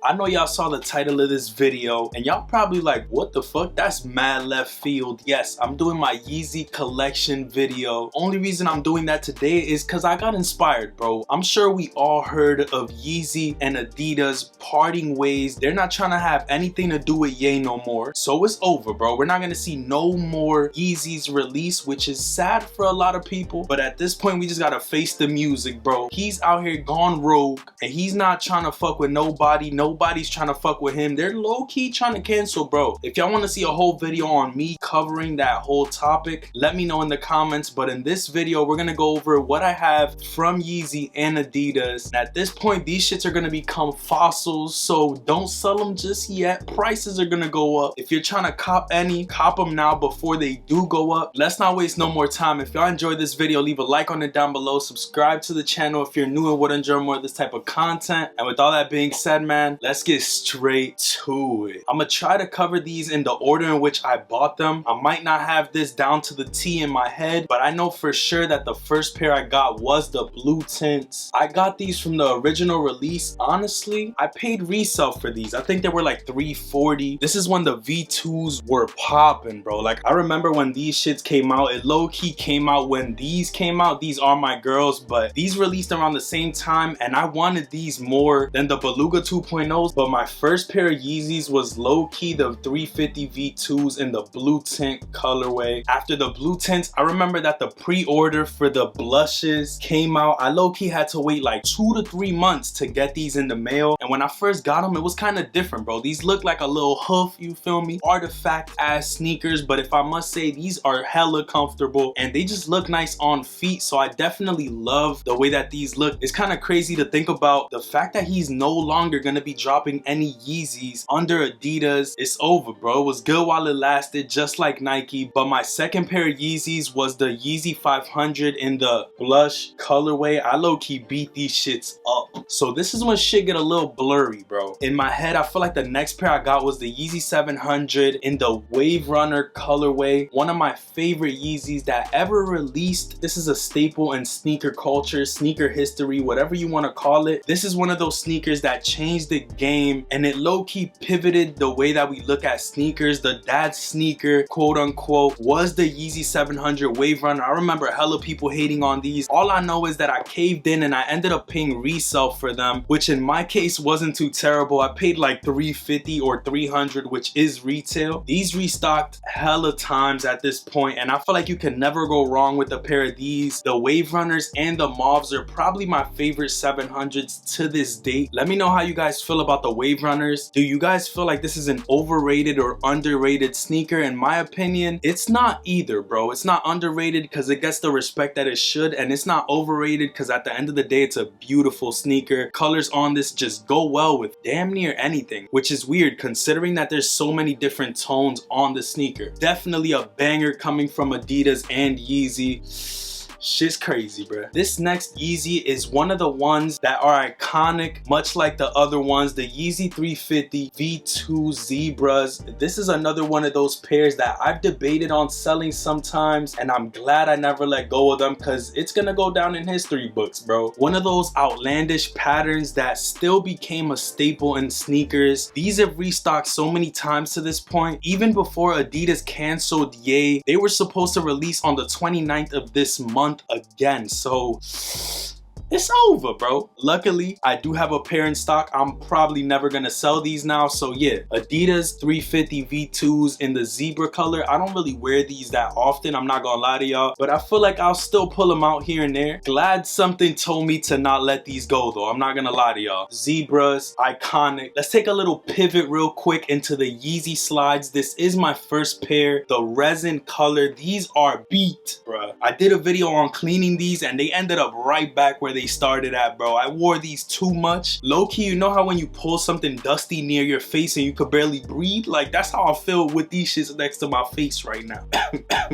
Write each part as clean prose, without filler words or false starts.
I know y'all saw the title of this video and y'all probably like, what the fuck? That's mad left field. Yes, I'm doing my Yeezy Collection video. Only reason I'm doing that today is because I got inspired, bro. I'm sure we all heard of Yeezy and Adidas parting ways. They're not trying to have anything to do with Ye no more. So it's over, bro. We're not gonna see no more Yeezys release, which is sad for a lot of people. But at this point, we just gotta face the music, bro. He's out here gone rogue and he's not trying to fuck with nobody. Nobody's trying to fuck with him. They're low-key trying to cancel, bro. If y'all want to see a whole video on me covering that whole topic, let me know in the comments. But in this video, we're gonna go over what I have from Yeezy and Adidas. And at this point, these shits are gonna become fossils, so don't sell them just yet. Prices are gonna go up. If you're trying to cop any, cop them now before they do go up. Let's not waste no more time. If y'all enjoyed this video, leave a like on it down below. Subscribe to the channel if you're new and would enjoy more of this type of content. And with all that being said, man, let's get straight to it. I'm gonna try to cover these in the order in which I bought them. I might not have this down to the T in my head, but I know for sure that the first pair I got was the blue tints. I got these from the original release. Honestly, I paid resale for these. I think they were like $340. This is when the V2s were popping, bro. Like, I remember when these shits came out. It low-key came out when these came out. These are my girls, but these released around the same time, and I wanted these more than the Beluga 2.0s. But my first pair of Yeezys was low-key the 350 V2s in the blue tint colorway. After the blue tints, I remember that the pre-order for the blushes came out. I low-key had to wait like 2 to 3 months to get these in the mail. And when I first got them, it was kind of different, bro. These look like a little hoof, you feel me? Artifact ass sneakers, but if I must say, these are hella comfortable and they just look nice on feet. So I definitely love the way that these look. It's kind of crazy to think about the fact that he's no longer gonna be dropping any Yeezys under Adidas. It's over, bro. It was good while it lasted, just like Nike. But my second pair of Yeezys was the Yeezy 500 in the blush colorway. I low-key beat these shits up. So this is when shit get a little blurry, bro. In my head, I feel like the next pair I got was the Yeezy 700 in the Wave Runner colorway. One of my favorite Yeezys that ever released. This is a staple in sneaker culture, sneaker history, whatever you want to call it. This is one of those sneakers that changed the game, and it low-key pivoted the way that we look at sneakers. The dad sneaker, quote unquote, was the Yeezy 700 Wave Runner. I remember hella people hating on these. All I know is that I caved in and I ended up paying resale for them, which in my case wasn't too terrible. I paid like $350 or $300, which is retail. These restocked hella times at this point, and I feel like you can never go wrong with a pair of these. The Wave Runners and the Mauves are probably my favorite 700s to this date. Let me know how you guys feel about the Wave Runners. Do you guys feel like this is an overrated or underrated sneaker? In my opinion, it's not either, bro. It's not underrated because it gets the respect that it should, and it's not overrated because at the end of the day, it's a beautiful sneaker. Colors on this just go well with damn near anything, which is weird considering that there's so many different tones on the sneaker. Definitely a banger coming from Adidas and Yeezy. Shit's crazy, bruh. This next Yeezy is one of the ones that are iconic, much like the other ones, the Yeezy 350 V2 Zebras. This is another one of those pairs that I've debated on selling sometimes, and I'm glad I never let go of them because it's gonna go down in history books, bro. One of those outlandish patterns that still became a staple in sneakers. These have restocked so many times to this point. Even before Adidas canceled Ye, they were supposed to release on the 29th of this month again, so it's over, bro. Luckily, I do have a pair in stock. I'm probably never gonna sell these now. So yeah, Adidas 350 V2s in the zebra color. I don't really wear these that often, I'm not gonna lie to y'all, but I feel like I'll still pull them out here and there. Glad something told me to not let these go though, I'm not gonna lie to y'all. Zebras, iconic. Let's take a little pivot real quick into the Yeezy Slides. This is my first pair, the resin color. These are beat, bruh. I did a video on cleaning these and they ended up right back where they started at, bro. I wore these too much. Low-key, you know how when you pull something dusty near your face and you could barely breathe? Like, that's how I feel with these shits next to my face right now.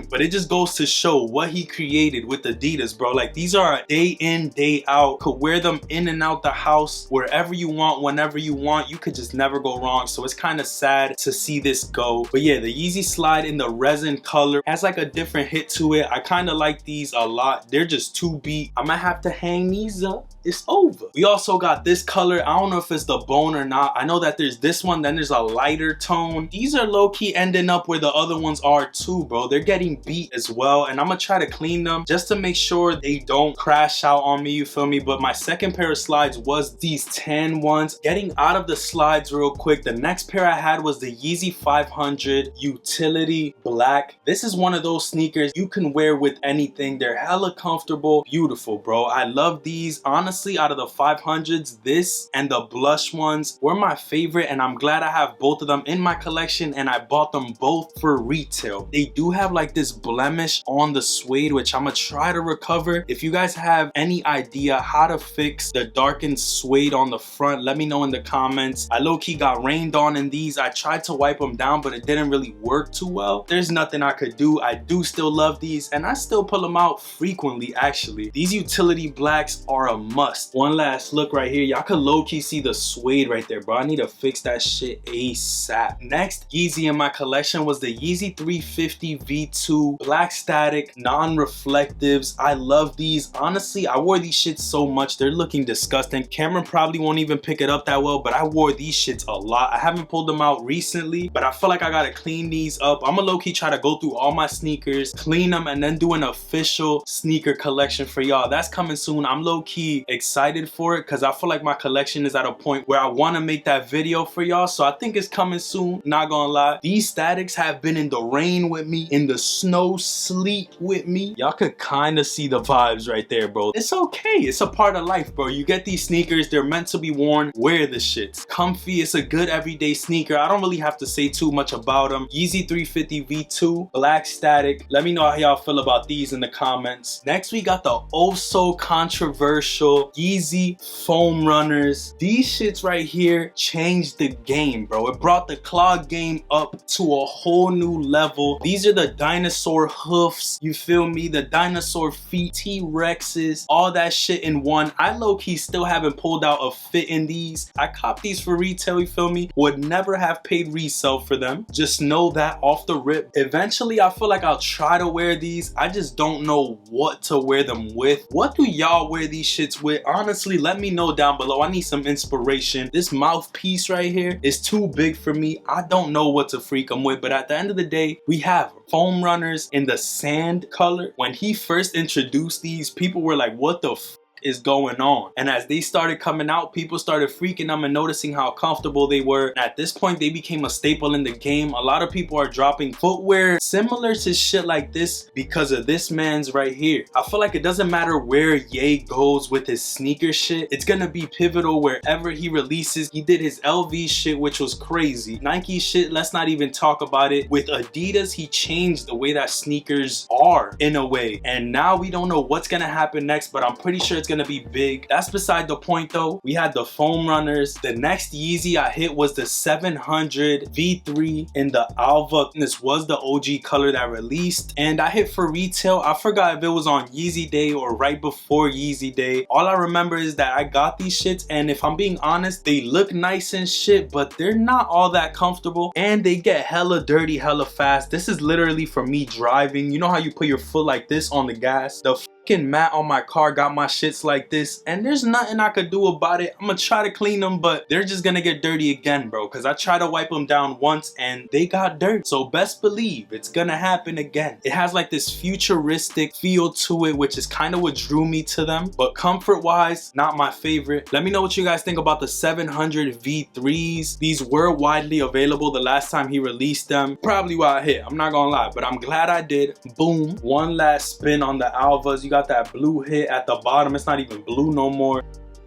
But it just goes to show what he created with Adidas, bro. Like, these are a day in, day out. Could wear them in and out the house, wherever you want, whenever you want. You could just never go wrong. So it's kind of sad to see this go. But yeah, the Yeezy Slide in the resin color has like a different hit to it. I kind of like these a lot. They're just too beat. I might have to hang these up it's over. We also got this color. I don't know if it's the bone or not. I know that there's this one, then there's a lighter tone. These are low-key ending up where the other ones are too, bro. They're getting beat as well, and I'm gonna try to clean them just to make sure they don't crash out on me, you feel me? But my second pair of slides was these tan ones. Getting out of the slides real quick, the next pair I had was the Yeezy 500 Utility Black. This is one of those sneakers you can wear with anything. They're hella comfortable, beautiful, bro. I love these. Honestly, out of the 500s, this and the blush ones were my favorite, and I'm glad I have both of them in my collection, and I bought them both for retail. They do have like this blemish on the suede, which I'm gonna try to recover. If you guys have any idea how to fix the darkened suede on the front, let me know in the comments. I low-key got rained on in these. I tried to wipe them down, but it didn't really work too well. There's nothing I could do. I do still love these, and I still pull them out frequently, actually. These utility blacks are a must. One last look right here. Y'all could low-key see the suede right there, bro. I need to fix that shit ASAP. Next Yeezy in my collection was the Yeezy 350 V2 Black Static non-reflectives. I love these. Honestly, I wore these shits so much. They're looking disgusting. Cameron probably won't even pick it up that well, but I wore these shits a lot. I haven't pulled them out recently, but I feel like I gotta clean these up. I'm gonna low-key try to go through all my sneakers, clean them, and then do an official sneaker collection for y'all. That's coming soon. I'm low-key excited for it because I feel like my collection is at a point where I want to make that video for y'all, so I think it's coming soon, not gonna lie. These statics have been in the rain with me, in the snow, sleet with me. Y'all could kind of see the vibes right there, bro. It's okay. It's a part of life, bro. You get these sneakers, they're meant to be worn. Wear the shits. Comfy. It's a good everyday sneaker. I don't really have to say too much about them. Yeezy 350 V2 Black Static. Let me know how y'all feel about these in the comments. Next, we got the oh so controversial Yeezy Foam Runners. These shits right here changed the game, bro. It brought the clog game up to a whole new level. These are the dinosaur hoofs, you feel me? The dinosaur feet, T-Rexes, all that shit in one. I low-key still haven't pulled out a fit in these. I copped these for retail, you feel me? Would never have paid resale for them. Just know that off the rip. Eventually, I feel like I'll try to wear these. I just don't know what to wear them with. What do y'all wear these shits with? Honestly, let me know down below. I need some inspiration. This mouthpiece right here is too big for me. I don't know what to freak them with, but at the end of the day, we have them. Foam Runners in the sand color. When he first introduced these, people were like, what the f is going on? And as they started coming out, people started freaking them and noticing how comfortable they were. And at this point, they became a staple in the game. A lot of people are dropping footwear similar to shit like this because of this man's right here. I feel like it doesn't matter where Ye goes with his sneaker shit, it's gonna be pivotal wherever he releases. He did his LV shit, which was crazy. Nike shit, let's not even talk about it. With Adidas, he changed the way that sneakers are in a way. And now we don't know what's gonna happen next, but I'm pretty sure it's gonna be big. That's beside the point though. We had the Foam Runners. The next Yeezy I hit was the 700 V3 in the Alva. This was the OG color that released, and I hit for retail. I forgot if it was on Yeezy Day or right before Yeezy Day. All I remember is that I got these shits, and if I'm being honest, they look nice and shit, but they're not all that comfortable, and they get hella dirty hella fast. This is literally for me driving. You know how you put your foot like this on the gas? The mat on my car got my shits like this, and there's nothing I could do about it. I'm gonna try to clean them, but they're just gonna get dirty again, bro, because I tried to wipe them down once and they got dirt. So best believe it's gonna happen again. It has like this futuristic feel to it, which is kind of what drew me to them, but comfort wise, not my favorite. Let me know what you guys think about the 700 V3s. These were widely available the last time he released them. Probably what I hit, I'm not gonna lie, but I'm glad I did. Boom. One last spin on the Alvas. You got that blue hit at the bottom. It's not even blue no more.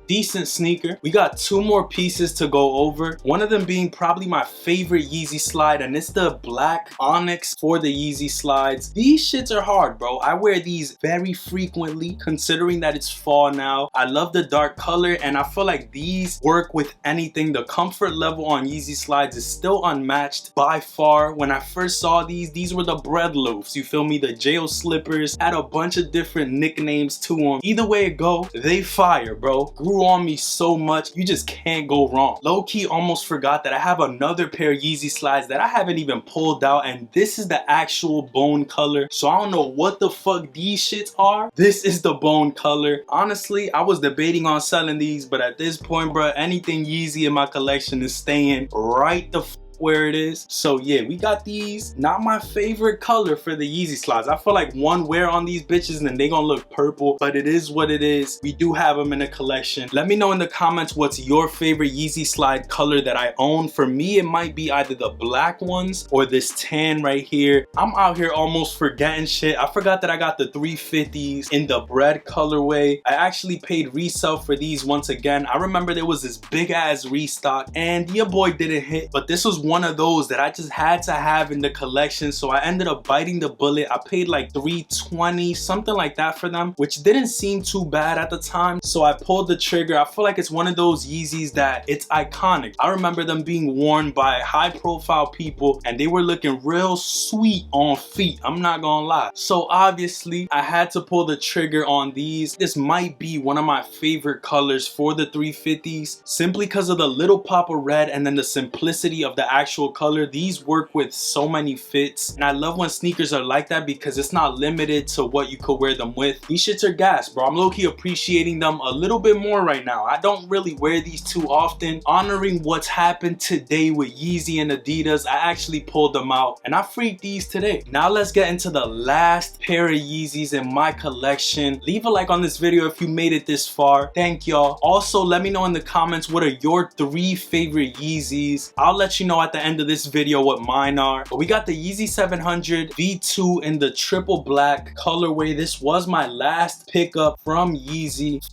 Decent sneaker. We got two more pieces to go over. One of them being probably my favorite Yeezy slide, and it's the black onyx for the Yeezy Slides. These shits are hard, bro. I wear these very frequently, considering that it's fall now. I love the dark color, and I feel like these work with anything. The comfort level on Yeezy Slides is still unmatched by far. When I first saw these were the bread loafs, you feel me? The jail slippers had a bunch of different nicknames to them. Either way it go, they fire, bro. Grew grew on me so much, you just can't go wrong. Low-key almost forgot that I have another pair of Yeezy Slides that I haven't even pulled out, and this is the actual bone color. So I don't know what the fuck these shits are. This is the bone color. Honestly, I was debating on selling these, but at this point, bro, anything Yeezy in my collection is staying right the where it is. So yeah, we got these. Not my favorite color for the Yeezy Slides. I feel like one wear on these bitches and then they gonna look purple, but it is what it is. We do have them in a collection. Let me know in the comments what's your favorite Yeezy Slide color that I own. For me, it might be either the black ones or this tan right here. I'm out here almost forgetting shit. I forgot that I got the 350s in the bread colorway. I actually paid resale for these once again. I remember there was this big ass restock and your boy didn't hit, but this was one of those that I just had to have in the collection, so I ended up biting the bullet. I paid like $320, something like that for them, which didn't seem too bad at the time, so I pulled the trigger. I feel like it's one of those Yeezys that it's iconic. I remember them being worn by high profile people and they were looking real sweet on feet, I'm not gonna lie. So obviously I had to pull the trigger on these. This might be one of my favorite colors for the 350s, simply because of the little pop of red and then the simplicity of the actual color. These work with so many fits, and I love when sneakers are like that because it's not limited to what you could wear them with. These shits are gas, bro. I'm low-key appreciating them a little bit more right now. I don't really wear these too often. Honoring what's happened today with Yeezy and Adidas, I actually pulled them out and I freaked these today. Now let's get into the last pair of Yeezys in my collection. Leave a like on this video if you made it this far. Thank y'all. Also, let me know in the comments what are your 3 favorite Yeezys. I'll let you know at the end of this video what mine are. But we got the Yeezy 700 V2 in the triple black colorway. This was my last pickup from Yeezy.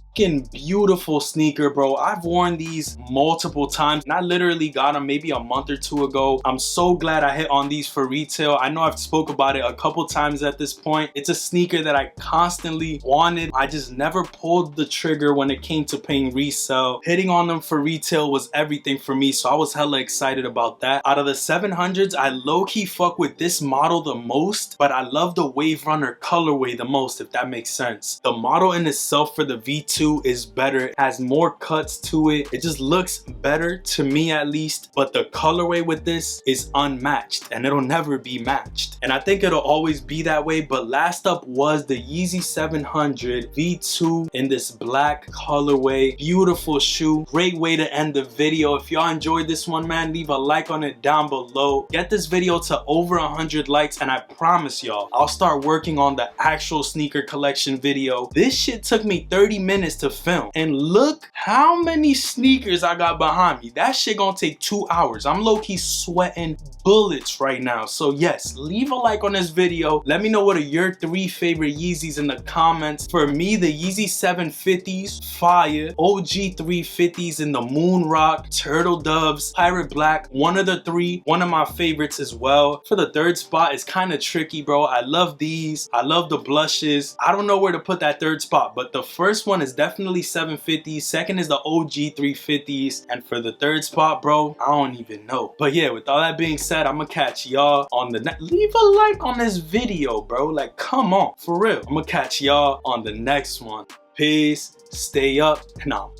Beautiful sneaker, bro. I've worn these multiple times and I literally got them maybe a month or 2 ago. I'm so glad I hit on these for retail. I know I've spoke about it a couple times at this point. It's a sneaker that I constantly wanted. I just never pulled the trigger when it came to paying resale. Hitting on them for retail was everything for me, so I was hella excited about that. Out of the 700s, I low-key fuck with this model the most, but I love the Wave Runner colorway the most, if that makes sense. The model in itself for the V2 is better, it has more cuts to it. It just looks better to me at least, but the colorway with this is unmatched and it'll never be matched. And I think it'll always be that way. But last up was the Yeezy 700 V2 in this black colorway. Beautiful shoe. Great way to end the video. If y'all enjoyed this one, man, leave a like on it down below. Get this video to over 100 likes and I promise y'all, I'll start working on the actual sneaker collection video. This shit took me 30 minutes to film and look how many sneakers I got behind me. That shit gonna take 2 hours. I'm low-key sweating bullets right now. So yes, leave a like on this video. Let me know what are your 3 favorite Yeezys in the comments. For me, the Yeezy 750s, fire. OG 350s in the Moon Rock, Turtle Doves, Pirate Black, one of the 3, one of my favorites as well. For the 3rd spot, it's kind of tricky, bro. I love these. I love the blushes. I don't know where to put that 3rd spot, but the first one is definitely 750s. Second is the OG 350s. And for the 3rd spot, bro, I don't even know. But yeah, with all that being said, I'm gonna catch y'all on the next. Leave a like on this video, bro. Like, come on, for real. I'm gonna catch y'all on the next one. Peace, stay up, and out.